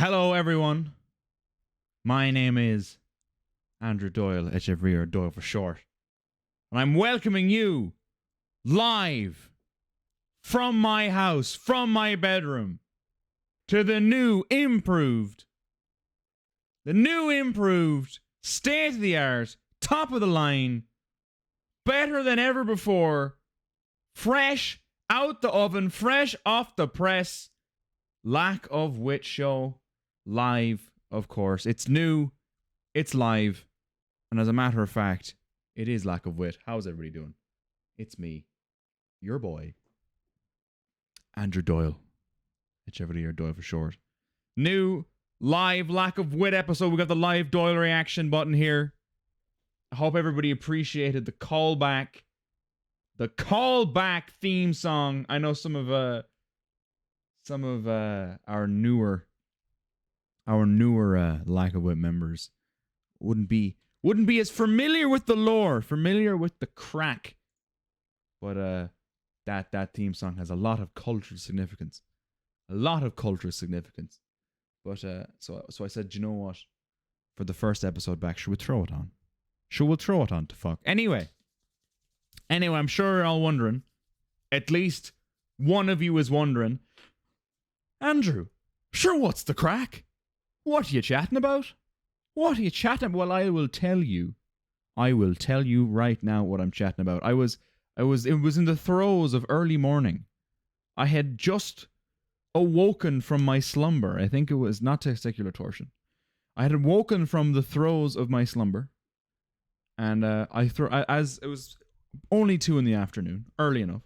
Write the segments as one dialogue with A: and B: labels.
A: Hello, everyone. My name is Andrew Doyle, Echeverria, Doyle for short. And I'm welcoming you live from my house, from my bedroom, to the new improved, state-of-the-art, top of the line, better than ever before, fresh out the oven, fresh off the press, Lack of Wit show, live, of course. It's new, it's live, and as a matter of fact, it is Lack of Wit. How's everybody doing? It's me, your boy, Andrew Doyle. Echeverria, Doyle for short. New live Lack of Wit episode. We got the live Doyle reaction button here. I hope everybody appreciated the callback theme song. I know some of our newer Lack of Wit members wouldn't be as familiar with the lore, familiar with the crack, but that theme song has a lot of cultural significance, But so I said, you know what? For the first episode back, should we throw it on? We'll throw it on to fuck. Anyway, I'm sure you're all wondering. At least one of you is wondering. Andrew, sure, what's the crack? What are you chatting about? Well, I will tell you right now what I'm chatting about. It was in the throes of early morning. I had just awoken from my slumber. I think it was not testicular torsion. I had awoken from the throes of my slumber. And as it was only 2 p.m, early enough.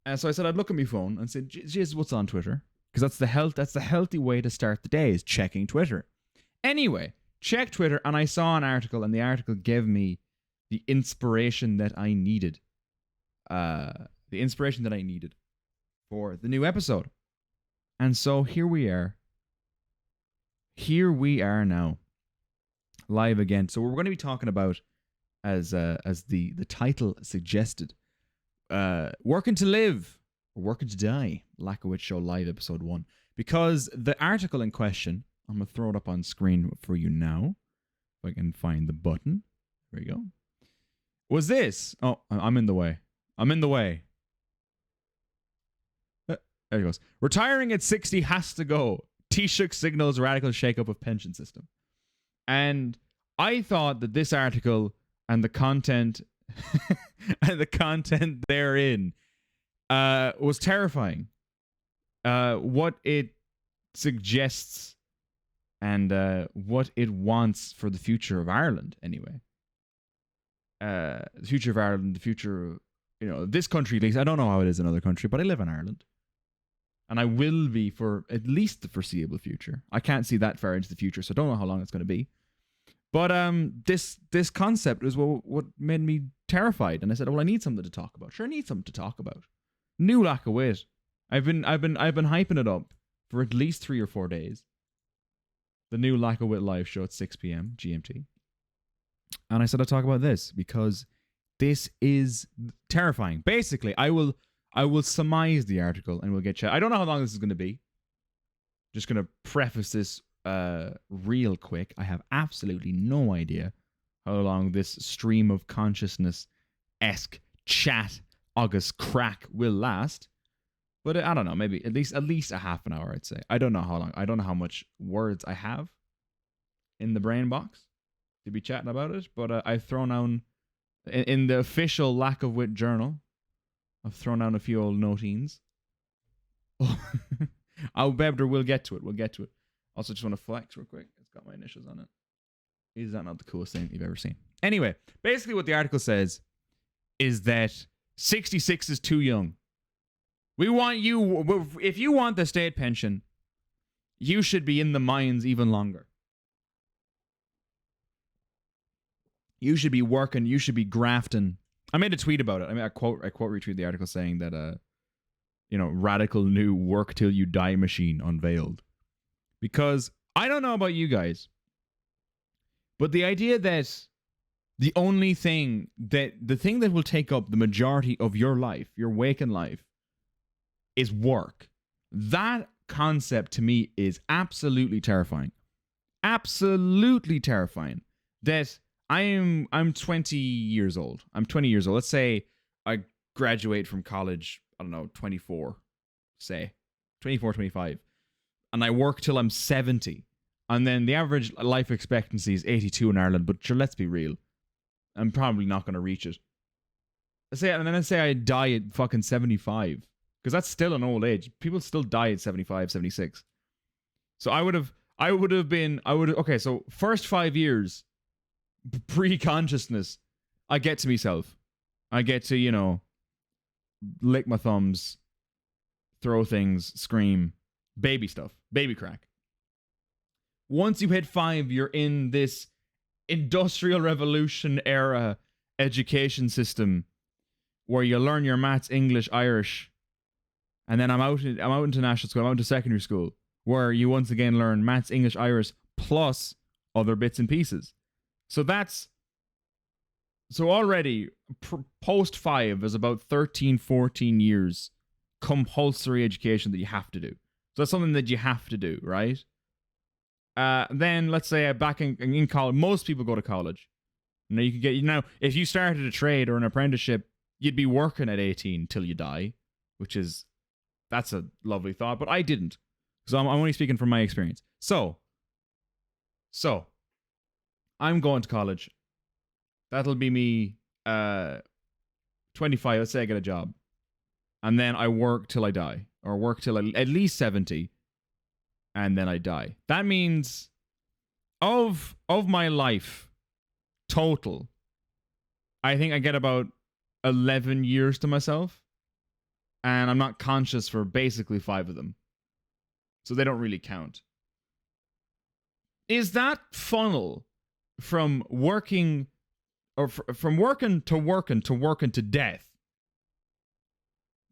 A: And so I said I'd look at my phone and said, "Jesus, what's on Twitter?" Because that's the healthy way to start the day, is checking Twitter. Anyway, check Twitter, and I saw an article, and the article gave me the inspiration that I needed. For the new episode. And so here we are. Here we are now. Live again. So we're going to be talking about, as the title suggested, Working to Live or Working to Die, Lack of Wit Show Live Episode 1. Because the article in question, I'm going to throw it up on screen for you now. If I can find the button. There we go. Was this? Oh, I'm in the way. There he goes. Retiring at 60 has to go. Taoiseach signals radical shakeup of pension system. And I thought that this article and the content therein was terrifying. What it suggests and what it wants for the future of Ireland, anyway. The future of Ireland, the future of, this country, at least. I don't know how it is in other countries, but I live in Ireland. And I will be for at least the foreseeable future. I can't see that far into the future, so I don't know how long it's going to be. But this concept was what made me terrified, and I said, "Well, I need something to talk about." Sure, I need something to talk about. New Lack of Wit. I've been hyping it up for at least 3 or 4 days. The new Lack of Wit live show at 6 p.m. GMT. And I said I'd talk about this because this is terrifying. Basically, I will surmise the article and we'll get chat. I don't know how long this is going to be. Just going to preface this real quick. I have absolutely no idea how long this stream of consciousness-esque chat August crack will last. But I don't know, maybe at least a half an hour, I'd say. I don't know how long. I don't know how much words I have in the brain box to be chatting about it. But I've thrown down, in the official Lack of Wit journal, I've thrown down a few old notines. Oh, Bebder, we'll get to it. Also, just want to flex real quick. It's got my initials on it. Is that not the coolest thing you've ever seen? Anyway, basically what the article says is that 66 is too young. We want you, if you want the state pension, you should be in the mines even longer. You should be working, you should be grafting. I made a tweet about it. I quote retweeted the article saying that, radical new work till you die machine unveiled. Because I don't know about you guys, but the idea that the thing that will take up the majority of your life, your waking life, is work. That concept to me is absolutely terrifying. Absolutely terrifying. That I'm 20 years old. I'm 20 years old. Let's say I graduate from college, I don't know, 24, say. 24, 25. And I work till I'm 70. And then the average life expectancy is 82 in Ireland, but sure, let's be real. I'm probably not going to reach it. And then let's say I die at fucking 75. Because that's still an old age. People still die at 75, 76. So okay, so first 5 years, pre-consciousness, I get to myself. I get to, lick my thumbs, throw things, scream, baby stuff, baby crack. Once you hit 5, you're in this Industrial Revolution era education system where you learn your maths, English, Irish, and then I'm out into national school, I'm out into secondary school, where you once again learn maths, English, Irish, plus other bits and pieces. So already, post 5 is about 13, 14 years compulsory education that you have to do. So that's something that you have to do, right? Then let's say back in college, most people go to college. If you started a trade or an apprenticeship, you'd be working at 18 till you die, that's a lovely thought, but I didn't. So I'm only speaking from my experience. So I'm going to college. That'll be me 25, let's say I get a job. And then I work till I die, or work till at least 70. And then I die. That means of my life total, I think I get about 11 years to myself. And I'm not conscious for basically 5 of them. So they don't really count. Is that funnel from working, or from working to death,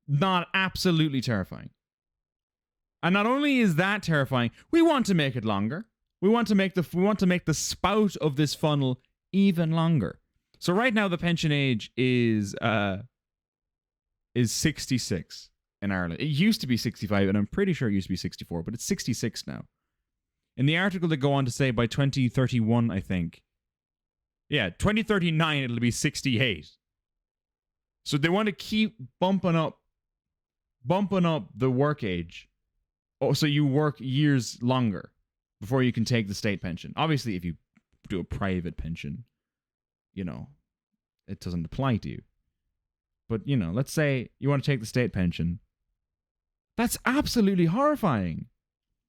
A: not absolutely terrifying? And not only is that terrifying, we want to make it longer. We want to make the spout of this funnel even longer. So right now the pension age is 66 in Ireland. It used to be 65, and I'm pretty sure it used to be 64, but it's 66 now. In the article they go on to say by 2031, I think. Yeah, 2039 it'll be 68. So they want to keep bumping up the work age. Oh, so you work years longer before you can take the state pension. Obviously, if you do a private pension, it doesn't apply to you. But, let's say you want to take the state pension. That's absolutely horrifying.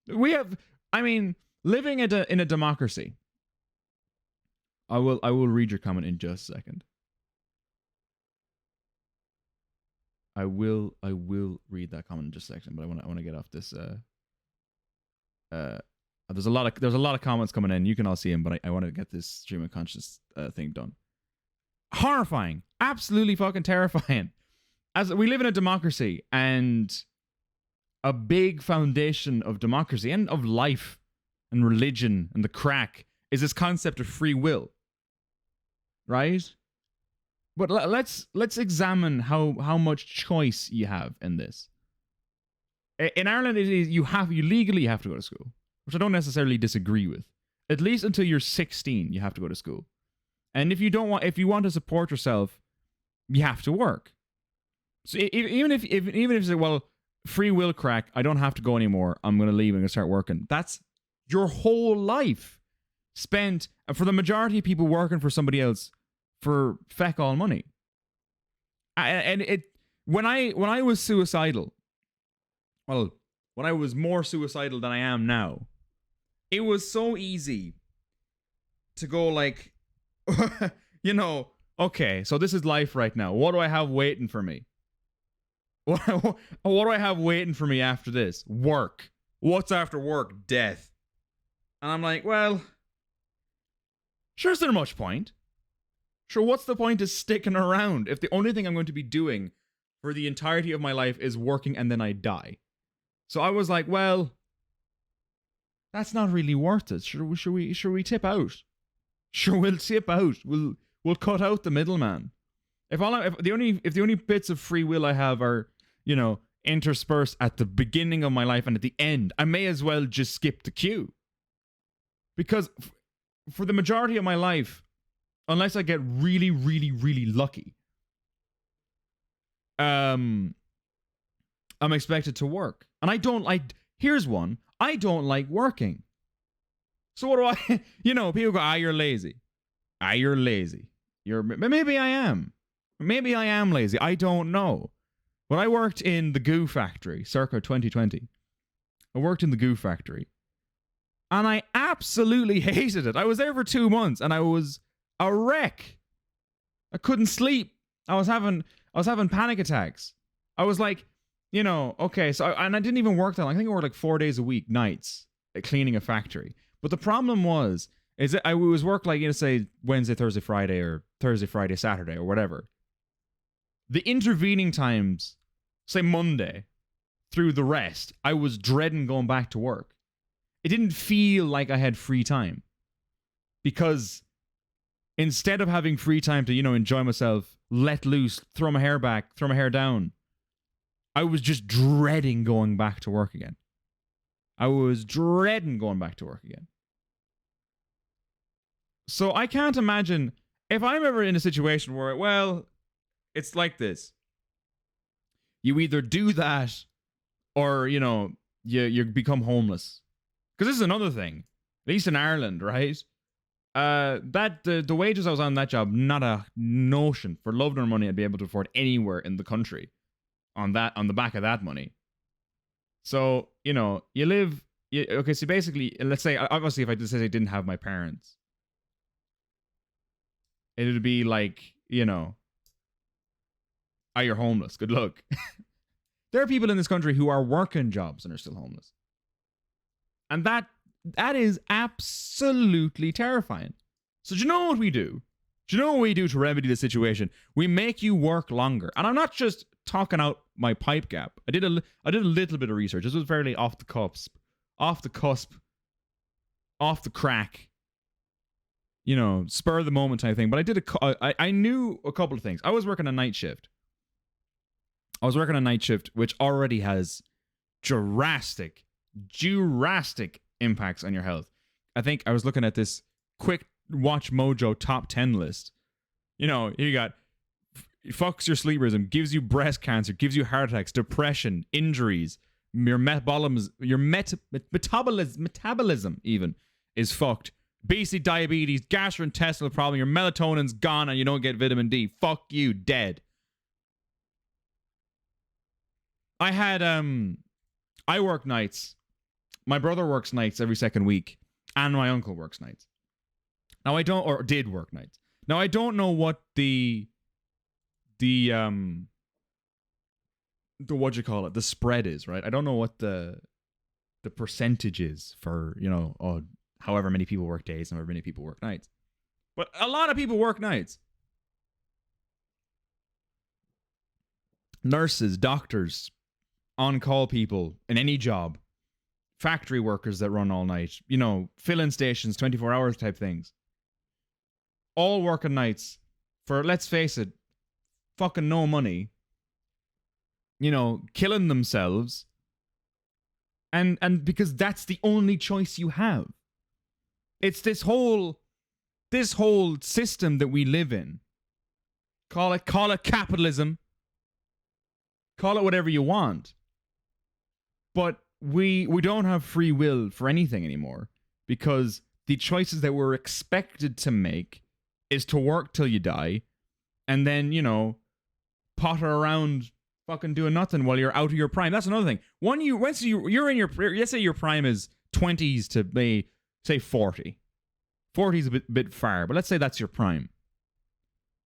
A: Living in a democracy. I will read your comment in just a second. I will read that comment in just a second, but I want to get off this. There's a lot of comments coming in. You can all see them, but I want to get this stream of conscious thing done. Horrifying, absolutely fucking terrifying. As we live in a democracy, and a big foundation of democracy and of life and religion and the crack is this concept of free will, right? But let's examine how much choice you have in this. In Ireland, it is you legally have to go to school, which I don't necessarily disagree with. At least until you're 16, you have to go to school. And if you want to support yourself, you have to work. So even if you say, well, free will crack, I don't have to go anymore, I'm going to leave and I'm going to start working. That's your whole life spent, for the majority of people, working for somebody else for feck all money. And when I was suicidal, well, when I was more suicidal than I am now, it was so easy to go like, okay, so this is life right now. What do I have waiting for me? What do I have waiting for me after this? Work. What's after work? Death. And I'm like, well, sure, is there much point? Sure, what's the point of sticking around if the only thing I'm going to be doing for the entirety of my life is working and then I die? So I was like, well, that's not really worth it. Should we tip out? Sure, we'll tip out. We'll cut out the middleman. If the only bits of free will I have are, interspersed at the beginning of my life and at the end. I may as well just skip the queue. Because for the majority of my life, unless I get really, really, really lucky, I'm expected to work. And I don't like, here's one, I don't like working. So what do I, people go, you're lazy. You're lazy. Maybe I am. Maybe I am lazy. I don't know. When I worked in the Goo Factory, circa 2020, I worked in the Goo Factory. And I absolutely hated it. I was there for 2 months and I was a wreck. I couldn't sleep. I was having panic attacks. I was like, okay, so I didn't even work that long. I think I worked like 4 days a week, nights, cleaning a factory. But the problem is that I was work like, say Wednesday, Thursday, Friday, or Thursday, Friday, Saturday, or whatever. The intervening times, say Monday, through the rest, I was dreading going back to work. It didn't feel like I had free time. Because instead of having free time to, enjoy myself, let loose, throw my hair back, throw my hair down, I was just dreading going back to work again. So I can't imagine if I'm ever in a situation where, well, it's like this. You either do that or, you become homeless. Because this is another thing. At least in Ireland, right? The wages I was on that job, not a notion for love nor money I'd be able to afford anywhere in the country on the back of that money. So, you live, okay, so basically, let's say, obviously if I just say I didn't have my parents, it would be like, you're homeless. Good luck. There are people in this country who are working jobs and are still homeless. And that is absolutely terrifying. So do you know what we do? Do you know what we do to remedy the situation? We make you work longer. And I'm not just talking out my pipe gap. I did a little bit of research. This was fairly off the cusp, off the crack, spur of the moment type thing. But I knew a couple of things. I was working a night shift. Which already has drastic impacts on your health. I think I was looking at this quick Watch Mojo top 10 list. You got fucks your sleep rhythm, gives you breast cancer, gives you heart attacks, depression, injuries, your metabolism even is fucked. Basic diabetes, gastrointestinal problem, your melatonin's gone and you don't get vitamin D. Fuck you, dead. I work nights. My brother works nights every second week, and my uncle works nights. Now did work nights. Now I don't know what the what you call it, the spread is, right? I don't know what the percentage is for, however many people work days and however many people work nights. But a lot of people work nights. Nurses, doctors, on-call people in any job, factory workers that run all night, fill-in stations, 24 hours type things. All working nights for, let's face it, fucking no money. Killing themselves. And because that's the only choice you have. It's this whole system that we live in. Call it capitalism. Call it whatever you want. But we don't have free will for anything anymore, because the choices that we're expected to make is to work till you die and then, potter around fucking doing nothing while you're out of your prime. That's another thing. Once you're in your, let's say your prime is 20s to maybe, say 40. 40 is a bit far, but let's say that's your prime.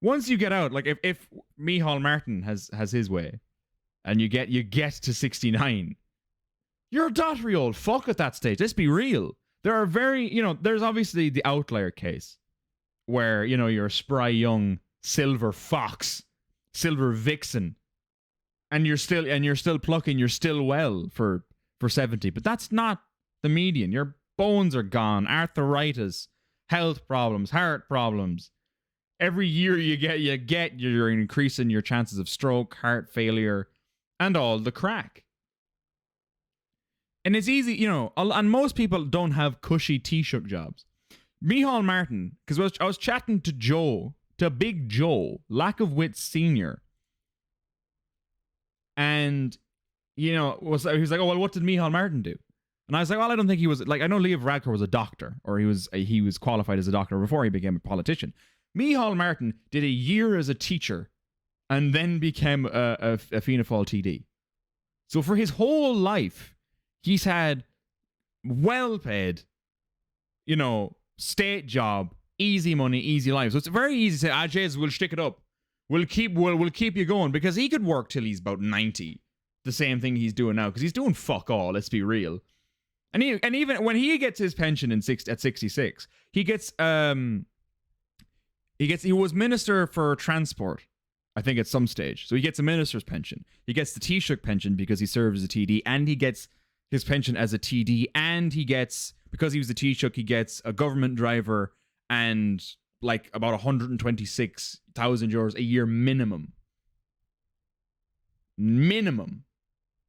A: Once you get out, like if Micheál Martin has his way and you get to 69, you're a dottery old fuck at that stage. Let's be real. There are there's obviously the outlier case where, you're a spry young silver fox, silver vixen, and you're still plucking, you're still well for 70. But that's not the median. Your bones are gone, arthritis, health problems, heart problems. Every year you're increasing your chances of stroke, heart failure, and all the crack. And it's easy, you know, and most people don't have cushy Taoiseach jobs. Micheál Martin, because I was chatting to Big Joe, Lack of Wit Senior, and, you know, he was like, oh, well, what did Micheál Martin do? And I was like, well, I don't think he was, like, I know Leo Varadkar was a doctor, or he was qualified as a doctor before he became a politician. Micheál Martin did a year as a teacher and then became a Fianna Fáil TD. So for his whole life, he's had well-paid, you know, state job, easy money, easy life. So it's very easy to say, Jesus, we'll stick it up. We'll keep you going, because he could work till he's about 90. The same thing he's doing now, because he's doing fuck all, let's be real. And even when he gets his pension at 66, he was Minister for Transport, I think, at some stage. So he gets a minister's pension. He gets the Taoiseach pension because he served as a TD, and he gets his pension as a TD, and he gets, because he was the Taoiseach, he gets a government driver and like about 126,000 euros a year minimum. Minimum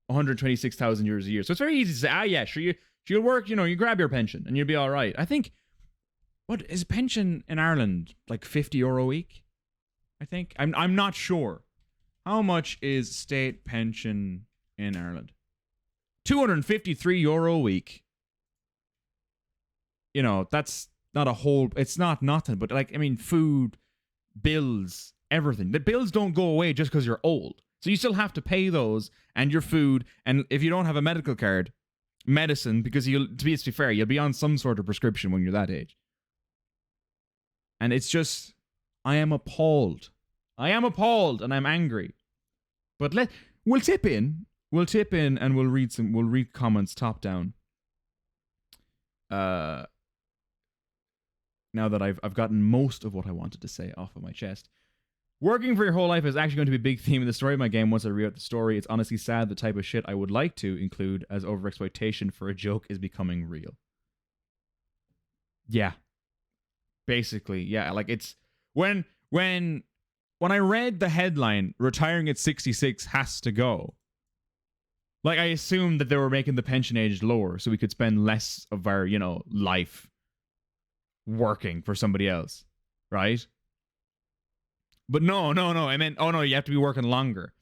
A: 126,000 euros a year. So it's very easy to say, yeah, sure, you'll work, you know, you grab your pension and you'll be all right. I think, what is a pension in Ireland, like €50 a week? I think. I'm not sure. How much is state pension in Ireland? €253 a week. You know, that's not a whole, it's not nothing, but like, I mean, food, bills, everything. The bills don't go away just because you're old. So you still have to pay those and your food. And if you don't have a medical card, medicine, because to be fair, you'll be on some sort of prescription when you're that age. And it's just, I am appalled. And I'm angry. But we'll tip in and we'll read comments top down. Now that I've gotten most of what I wanted to say off of my chest. Working for your whole life is actually going to be a big theme in the story of my game once I read out the story. It's honestly sad the type of shit I would like to include as overexploitation for a joke is becoming real. Yeah. Basically, yeah. Like, it's when I read the headline, retiring at 66 has to go, like, I assumed that they were making the pension age lower so we could spend less of our, you know, life working for somebody else, right? But no. I meant, oh no, you have to be working longer.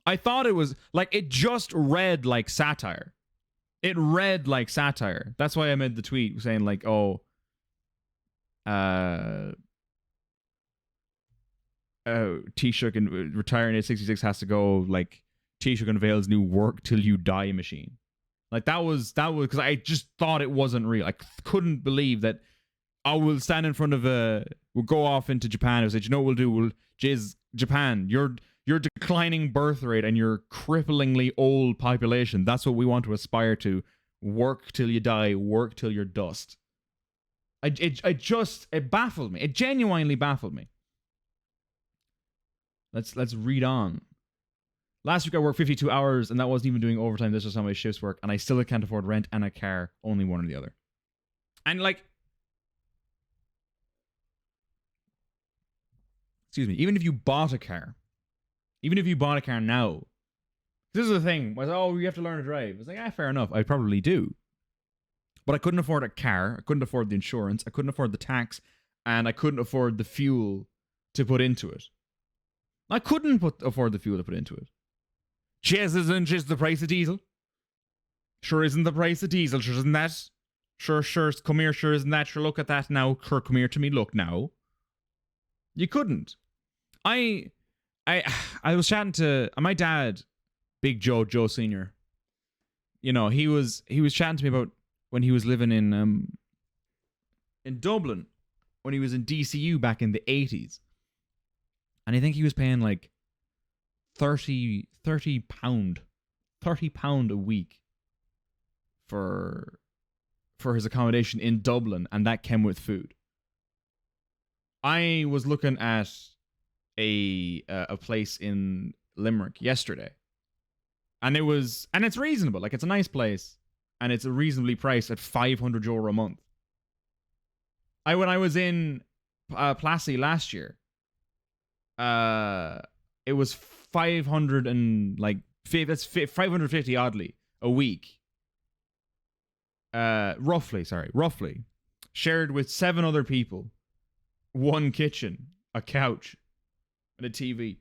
A: I thought it was, like, it just read like satire. It read like satire. That's why I made the tweet saying, like, oh, Taoiseach and retiring at 66 has to go, like, Taoiseach unveils new work till you die machine. Like, that was, because I just thought it wasn't real. I couldn't believe that I will stand in front of we'll go off into Japan and say, you know what we'll do? Japan, your declining birth rate and your cripplingly old population, that's what we want to aspire to. Work till you die, work till you're dust. It baffled me. It genuinely baffled me. Let's read on. Last week I worked 52 hours and that wasn't even doing overtime. This was how my shifts work, and I still can't afford rent and a car, only one or the other. And, like, excuse me, even if you bought a car now, this is the thing, was, oh, you have to learn to drive. It's like, fair enough, I probably do. But I couldn't afford a car, I couldn't afford the insurance, I couldn't afford the tax, and I couldn't afford the fuel to put into it. I couldn't afford the fuel to put into it. Jez, isn't just the price of diesel? Sure isn't the price of diesel, sure isn't that? Sure, come here, sure isn't that? Sure, look at that now, sure, come here to me, look now. You couldn't. I was chatting to my dad, Big Joe Senior. You know, he was chatting to me about when he was living in Dublin, when he was in DCU back in the 80s. And I think he was paying like £30 a week for his accommodation in Dublin, and that came with food. I was looking at a place in Limerick yesterday, and it's reasonable. Like, it's a nice place, and it's a reasonably priced at €500 a month. When I was in Plassey last year, it was 550 That's 550 oddly a week. Roughly, shared with 7 other people, 1 kitchen, a couch, and a TV,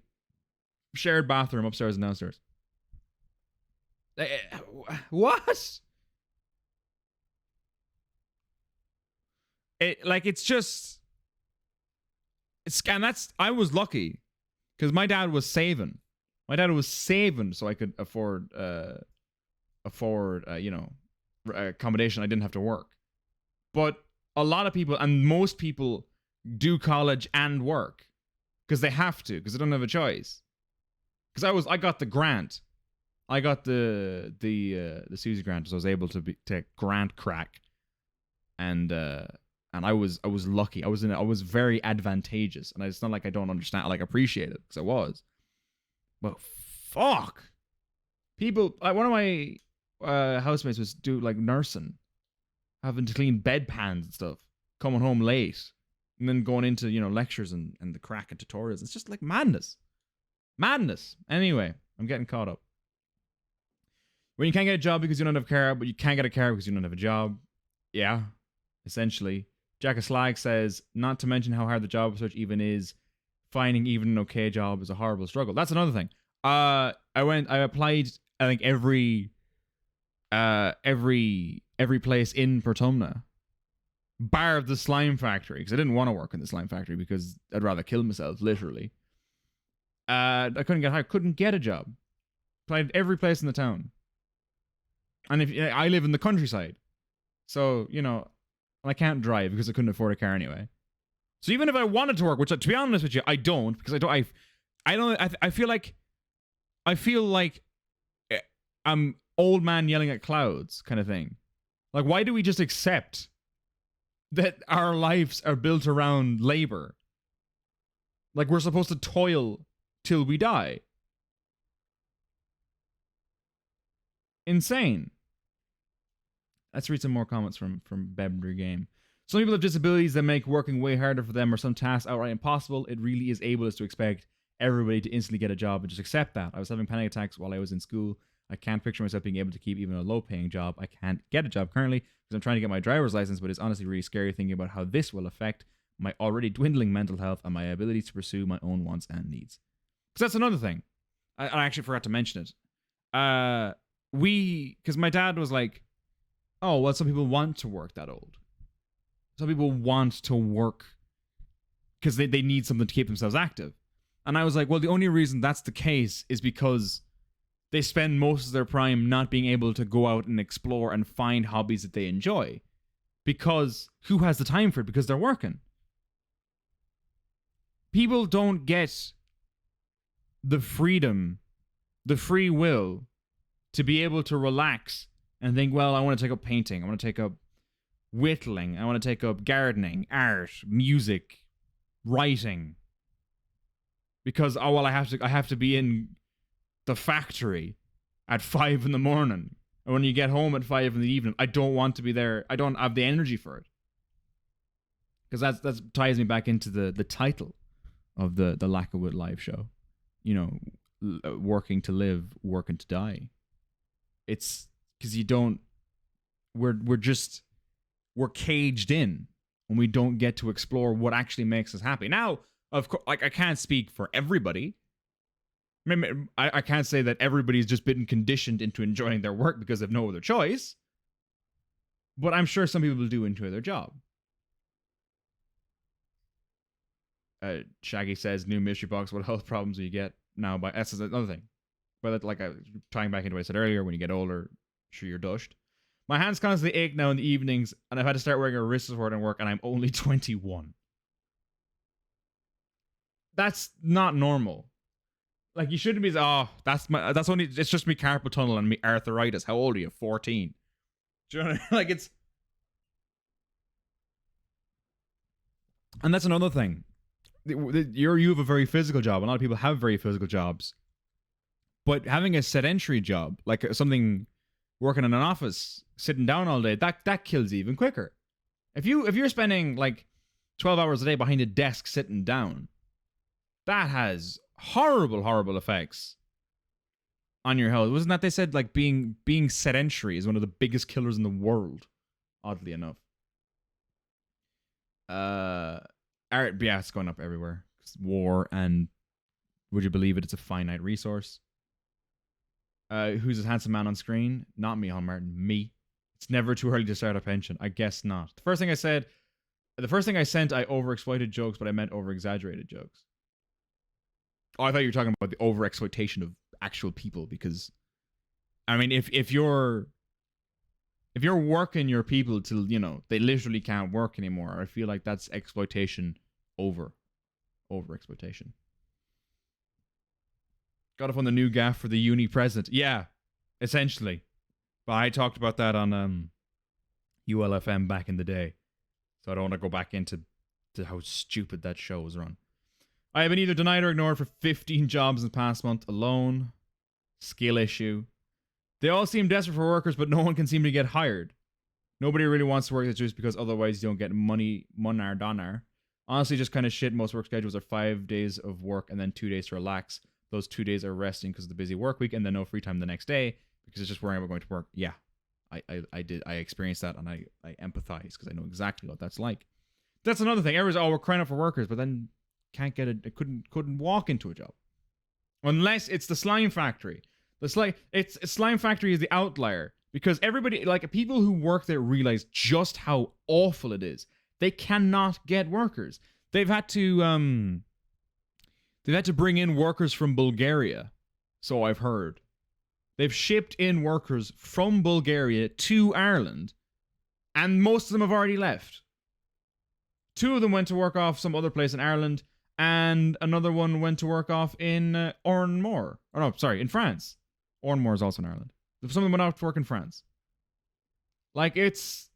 A: shared bathroom upstairs and downstairs. What? It's just, and that's, I was lucky because my dad was saving. My dad was saving so I could afford accommodation. I didn't have to work. But a lot of people, and most people, do college and work because they have to, because they don't have a choice. Because I got the grant. I got the Susie grant, so I was able to take grant crack, and I was lucky. I was very advantageous, and it's not like I don't understand, I appreciate it, because I was. But fuck, people. One of my housemates was nursing, having to clean bedpans and stuff, coming home late, and then going into lectures and the crack and tutorials. It's just madness. Anyway, I'm getting caught up. When you can't get a job because you don't have a car, but you can't get a car because you don't have a job. Yeah, essentially. Jack of Slag says, not to mention how hard the job search even is. Finding even an okay job is a horrible struggle. That's another thing. I applied, I think, every place in Portumna, bar the slime factory, because I didn't want to work in the slime factory because I'd rather kill myself, literally. I couldn't get hired, couldn't get a job. Applied every place in the town. And I live in the countryside, so I can't drive because I couldn't afford a car anyway. So even if I wanted to work, which to be honest with you, I don't, because I feel like I'm old man yelling at clouds kind of thing. Why do we just accept that our lives are built around labor? We're supposed to toil till we die. Insane. Let's read some more comments from Bebder Game. Some people have disabilities that make working way harder for them, or some tasks outright impossible. It really is ableist to expect everybody to instantly get a job and just accept that. I was having panic attacks while I was in school. I can't picture myself being able to keep even a low-paying job. I can't get a job currently because I'm trying to get my driver's license, but it's honestly really scary thinking about how this will affect my already dwindling mental health and my ability to pursue my own wants and needs. Because that's another thing. I actually forgot to mention it. Because my dad was like, oh, well, some people want to work that old. Some people want to work because they need something to keep themselves active. And I was like, well, the only reason that's the case is because they spend most of their prime not being able to go out and explore and find hobbies that they enjoy. Because who has the time for it? Because they're working. People don't get the freedom, the free will to be able to relax and think, well, I want to take up painting. I want to take up whittling. I want to take up gardening, art, music, writing. Because, oh, well, I have to be in the factory at 5 a.m. And when you get home at 5 p.m, I don't want to be there. I don't have the energy for it. Because that ties me back into the title of the Lackawood live show. Working to live, working to die. It's because we're caged in when we don't get to explore what actually makes us happy. Now, of course, I can't speak for everybody. I can't say that everybody's just been conditioned into enjoying their work because they have no other choice. But I'm sure some people do enjoy their job. Shaggy says, new mystery box, what health problems do you get now? That's another thing. But tying back into what I said earlier, when you get older, sure, you're dushed. My hands constantly ache now in the evenings, and I've had to start wearing a wrist support at work, and I'm only 21. That's not normal. You shouldn't be, it's just me carpal tunnel and me arthritis. How old are you? 14. Do you know what I mean? And that's another thing. You have a very physical job. A lot of people have very physical jobs. But having a sedentary job, something working in an office, sitting down all day, that kills you even quicker. If you're spending 12 hours a day behind a desk sitting down, that has horrible, horrible effects on your health. Wasn't that they said like being sedentary is one of the biggest killers in the world? Oddly enough. Yeah, it's going up everywhere. War and would you believe it? It's a finite resource. Who's a handsome man on screen? Not me, Hon Martin. Me. It's never too early to start a pension. I guess not. The first thing I sent, I overexploited jokes, but I meant over-exaggerated jokes. Oh, I thought you were talking about the over-exploitation of actual people, because, I mean, if you're working your people till, you know, they literally can't work anymore, I feel like that's exploitation over-exploitation. Got to fund the new gaff for the uni president. Yeah, essentially. But I talked about that on ULFM back in the day. So I don't want to go back into how stupid that show was run. I have been either denied or ignored for 15 jobs in the past month alone. Skill issue. They all seem desperate for workers, but no one can seem to get hired. Nobody really wants to work just because otherwise you don't get money, monar donar. Honestly, just kind of shit. Most work schedules are 5 days of work and then 2 days to relax. Those 2 days are resting because of the busy work week, and then no free time the next day because it's just worrying about going to work. Yeah, I experienced that, and I empathize because I know exactly what that's like. That's another thing. Everyone's, we're crying out for workers, but then can't get it. Couldn't walk into a job unless it's the slime factory. Slime factory is the outlier because everybody, like people who work there, realize just how awful it is. They cannot get workers. They've had to bring in workers from Bulgaria, so I've heard. They've shipped in workers from Bulgaria to Ireland, and most of them have already left. 2 of them went to work off some other place in Ireland, and another one went to work off in Oranmore. Oh no, sorry, in France. Oranmore is also in Ireland. Some of them went out to work in France. Like, it's...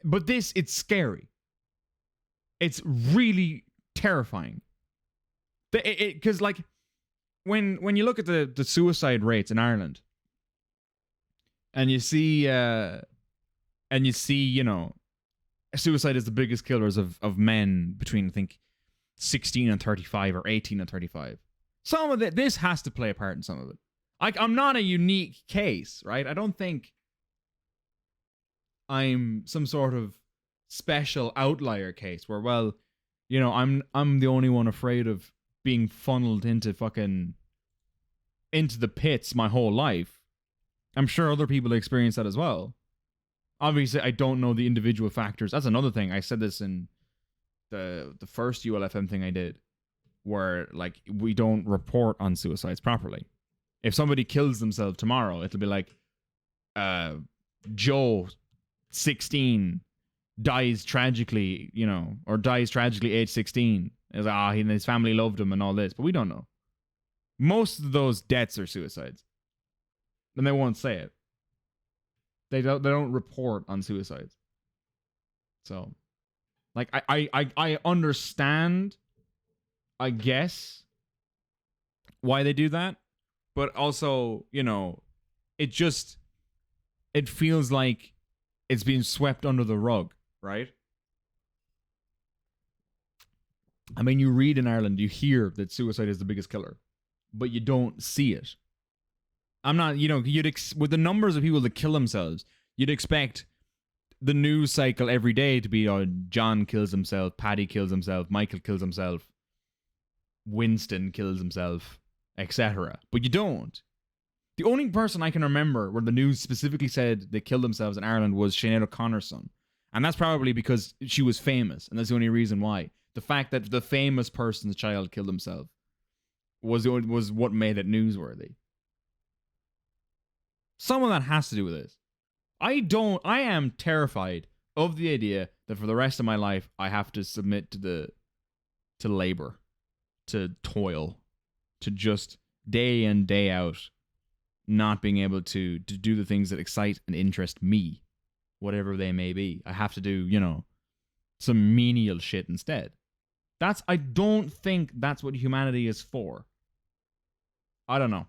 A: But this, it's scary. It's really terrifying. Because, like, when you look at the suicide rates in Ireland, and you see, you know, suicide is the biggest killers of men between, I think, 16 and 35 or 18 and 35. Some of this has to play a part in some of it. Like, I'm not a unique case, right? I don't think I'm some sort of special outlier case where, well, you know, I'm the only one afraid of being funneled into the pits my whole life. I'm sure other people experience that as well. Obviously, I don't know the individual factors. That's another thing. I said this in the first ULFM thing I did, where, like, we don't report on suicides properly. If somebody kills themselves tomorrow, it'll be like, Joe, 16, dies tragically, you know, or dies tragically age 16. It's like, his family loved him and all this, but we don't know. Most of those deaths are suicides, and they won't say it. They don't report on suicides. So, like, I understand, I guess, why they do that, but also, you know, it feels like it's being swept under the rug, right? I mean, you read in Ireland, you hear that suicide is the biggest killer, but you don't see it. I'm not, you know, with the numbers of people that kill themselves, you'd expect the news cycle every day to be, John kills himself, Paddy kills himself, Michael kills himself, Winston kills himself, etc. But you don't. The only person I can remember where the news specifically said they killed themselves in Ireland was Sinead O'Connor's son. And that's probably because she was famous, and that's the only reason why. The fact that the famous person's child killed himself was what made it newsworthy. Some of that has to do with this. I am terrified of the idea that for the rest of my life I have to submit to labor, to toil, to just day in, day out not being able to do the things that excite and interest me, whatever they may be. I have to do, you know, some menial shit instead. I don't think that's what humanity is for. I don't know.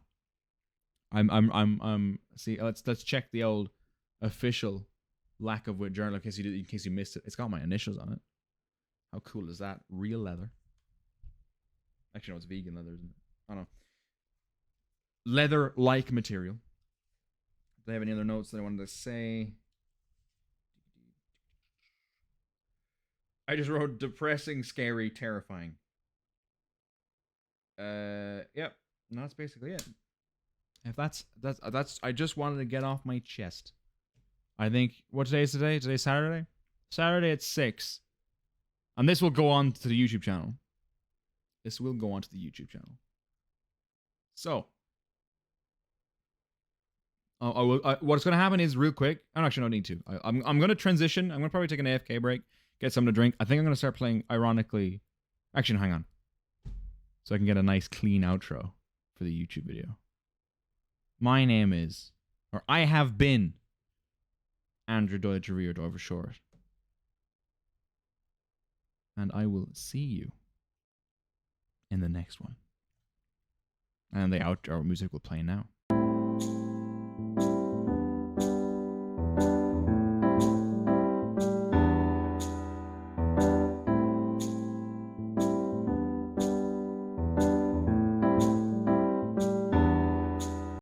A: See, let's check the old official lack of wood journal in case you missed it. It's got my initials on it. How cool is that? Real leather. Actually, no, it's vegan leather, isn't it? I don't know. leather-like material. Do I have any other notes that I wanted to say? I just wrote depressing, scary, terrifying. Yep. And that's basically it. If that's I just wanted to get off my chest. I think what day is today? Today's Saturday? Saturday at 6. And this will go on to the YouTube channel. This will go on to the YouTube channel. So what's going to happen is real quick. I actually don't need to. I'm going to transition. I'm going to probably take an AFK break, get something to drink. I think I'm going to start playing, ironically. Actually, hang on. So I can get a nice clean outro for the YouTube video. My name is, or I have been, Andrew Deutsche Reared over short. And I will see you in the next one. And the outro music will play now.